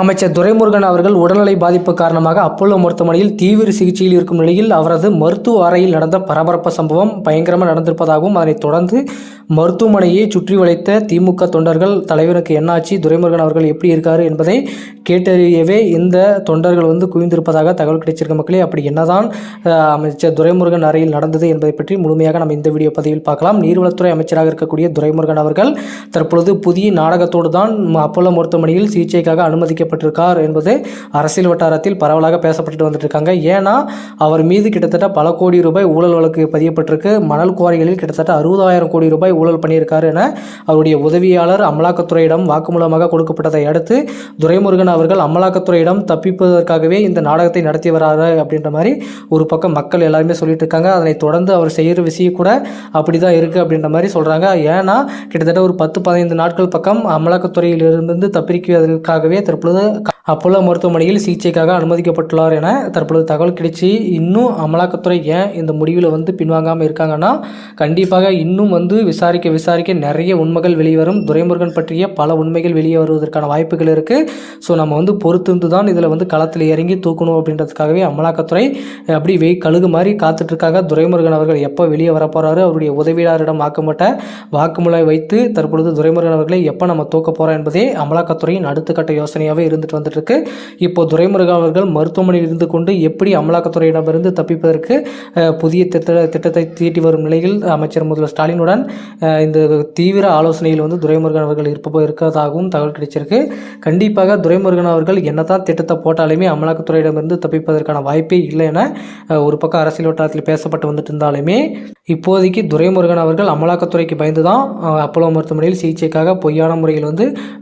அமைச்சர் துரைமுருகன் அவர்கள் உடல்நிலை பாதிப்பு காரணமாக அப்போலோ மருத்துவமனையில் தீவிர சிகிச்சையில் இருக்கும் நிலையில் அவரது மருத்துவ அறையில் நடந்த பரபரப்பு சம்பவம் பயங்கரமாக நடந்திருப்பதாகவும் அதனைத் தொடர்ந்து மருத்துவமனையை சுற்றி வளைத்த திமுக தொண்டர்கள் தலைவருக்கு என்னாச்சு, துரைமுருகன் அவர்கள் எப்படி இருக்காரு என்பதை கேட்டறியவே இந்த தொண்டர்கள் குவிந்திருப்பதாக தகவல் கிடைச்சிருக்க மக்களே. அப்படி என்னதான் அமைச்சர் துரைமுருகன் அறையில் நடந்தது என்பதை பற்றி முழுமையாக நம்ம இந்த வீடியோ பதிவில் பார்க்கலாம். நீர்வளத்துறை அமைச்சராக இருக்கக்கூடிய துரைமுருகன் அவர்கள் தற்பொழுது புதிய நாடகத்தோடு தான் அப்போலோ மருத்துவமனையில் சிகிச்சைக்காக அனுமதிக்கப்பட்டிருக்கார் என்பது அரசியல் வட்டாரத்தில் பரவலாக பேசப்பட்டு வந்துட்டு இருக்காங்க. ஏன்னா அவர் மீது கிட்டத்தட்ட பல கோடி ரூபாய் ஊழல் வழக்கு பதியப்பட்டிருக்கு. மணல் குவாரிகளில் கிட்டத்தட்ட 60,000 கோடி ரூபாய் ஊழல் பண்ணியிருக்காரு என அவருடைய உதவியாளர் அமலாக்கத்துறையிடம் வாக்குமூலமாக கொடுக்கப்பட்டதை அடுத்து துரைமுருகன் அவர்கள் அமலாக்கத்துறையிடம் தப்பிப்பதற்காகவே இந்த நாடகத்தை நடத்தி வராரு அப்படின்ற மாதிரி ஒரு பக்கம் மக்கள் எல்லாருமே சொல்லிட்டு இருக்காங்க. அதனை தொடர்ந்து அவர் செய்கிற விஷயம் கூட அப்படிதான் இருக்கு அப்படின்ற மாதிரி சொல்றாங்க. ஏன்னா கிட்டத்தட்ட ஒரு 10-15 நாட்கள் பக்கம் அமலாக்கத்துறையிலிருந்து தப்பிக்குவதற்காகவே தற்பொழுது அப்போலோ மருத்துவமனையில் சிகிச்சைக்காக அனுமதிக்கப்பட்டுள்ளார் என தற்பொழுது தகவல் கிடைச்சி, இன்னும் அமலாக்கத்துறை ஏன் இந்த முடிவில் பின்வாங்காமல் இருக்காங்கன்னா, கண்டிப்பாக இன்னும் விசாரிக்க நிறைய உண்மைகள் வெளிவரும். துரைமுருகன் பற்றிய பல உண்மைகள் வெளியே வருவதற்கான வாய்ப்புகள் இருக்குது. ஸோ நம்ம பொறுத்திருந்து தான் இதில் களத்தில் இறங்கி தூக்கணும் அப்படின்றதுக்காகவே அமலாக்கத்துறை அப்படி கழுகு மாதிரி காத்துட்டு இருக்காங்க. துரைமுருகன் அவர்கள் எப்போ வெளியே வரப்போறாரு, அவருடைய உதவியாளரிடம் வாக்குமூலம் வைத்து தற்பொழுது துரைமுருகன் அவர்களை எப்போ நம்ம தூக்க போகிறோம் என்பதே அமலாக்கத்துறையின் அடுத்த கட்ட யோசனையாகவே இருந்துட்டு வந்துட்டு இருக்கு. இப்போ துரைமுருகன் அவர்கள் மருத்துவமனையில் இருந்து கொண்டு எப்படி அமலாக்கத்துறையிடமிருந்து தப்பிப்பதற்கு புதிய திட்டத்தை தீட்டி வரும் நிலையில் அமைச்சர் முதல்வர் ஸ்டாலினுடன் இந்த தீவிர ஆலோசனையில் துரைமுருகன் அவர்கள் இருக்கிறதாகவும் தகவல் கிடைச்சிருக்கு. கண்டிப்பாக துரைமுருகன் அவர்கள் என்னதான் திட்டத்தை போட்டாலுமே அமலாக்கத்துறையிடமிருந்து தப்பிப்பதற்கான வாய்ப்பே இல்லை என ஒரு பக்கம் அரசியல் வட்டாரத்தில் பேசப்பட்டு வந்துட்டு இருந்தாலுமே, இப்போதைக்கு துரைமுருகன் அவர்கள் அமலாக்கத்துறைக்கு பயந்து தான் அப்போலோ மருத்துவமனையில் சிகிச்சைக்காக பொய்யான முறையில்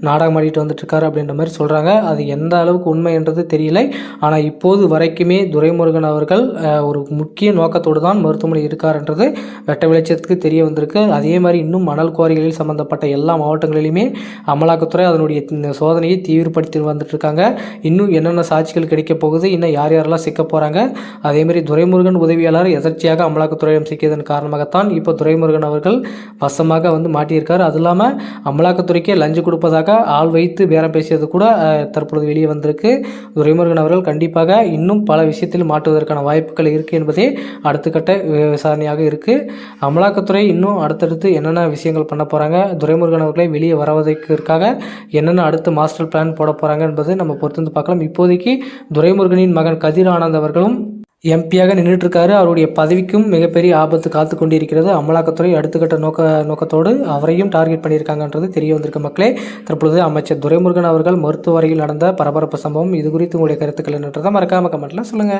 நாடகம் ஆடிட்டு வந்துட்டு இருக்காரு அப்படின்ற மாதிரி சொல்றாங்க. அது எந்த அளவுக்கு உண்மை என்றது தெரியல. ஆனால் இப்போது வரைக்குமே துரைமுருகன் அவர்கள் ஒரு முக்கிய நோக்கத்தோடு தான் மருத்துவமனை இருக்கார் என்றது வெட்ட வெளிச்சத்துக்கு தெரிய வந்திருக்கு. அதே மாதிரி இன்னும் மணல் குவாரிகளில் சம்பந்தப்பட்ட எல்லா மாவட்டங்களிலுமே அமலாக்கத்துறை அதனுடைய சோதனையை தீவிரப்படுத்தி வந்துட்டு இருக்காங்க. இன்னும் என்னென்ன சாட்சிகள் கிடைக்க போகுது, இன்னும் யாரெல்லாம் சிக்க போறாங்க. அதே மாதிரி துரைமுருகன் உதவியாளர் எதர்ச்சியாக அமலாக்கத்துறையிடம் சிக்கியதன் காரணமாகத்தான் இப்போ துரைமுருகன் அவர்கள் வசமாக மாட்டியிருக்காரு. அது இல்லாமல் அமலாக்கத்துறைக்கே லஞ்சு கொடுப்பதாக ஆள் வைத்து பேரம் பேசியது கூட தற்பொழுது வெளியே வந்திருக்கு. துரைமுருகன் அவர்கள் கண்டிப்பாக இன்னும் பல விஷயத்தில் மாற்றுவதற்கான வாய்ப்புகள் இருக்குது என்பதே அடுத்த கட்ட விசாரணையாக இருக்குது. அமலாக்கத்துறை இன்னும் அடுத்தடுத்து என்னென்ன விஷயங்கள் பண்ண போகிறாங்க, துரைமுருகன் அவர்களை வெளியே வரவதற்காக என்னென்ன அடுத்து மாஸ்டர் பிளான் போட போகிறாங்க என்பது நம்ம பொறுத்து பார்க்கலாம். இப்போதைக்கு துரைமுருகனின் மகன் கதிர் ஆனந்த் அவர்களும் எம்பியாக நின்றுட்டு இருக்காரு. அவருடைய பதவிக்கும் மிகப்பெரிய ஆபத்து காத்து கொண்டிருக்கிறது. அமலாக்கத்துறை அடுத்த கட்ட நோக்கத்தோடு அவரையும் டார்கெட் பண்ணியிருக்காங்கன்றது தெரிய வந்திருக்க மக்களே. தற்பொழுது அமைச்சர் துரைமுருகன் அவர்கள் மருத்துவ அறையில் நடந்த பரபரப்பு சம்பவம் இது குறித்து உங்களுடைய கருத்துக்கள் என்னன்றதை மறக்காம கமெண்ட்ல சொல்லுங்க.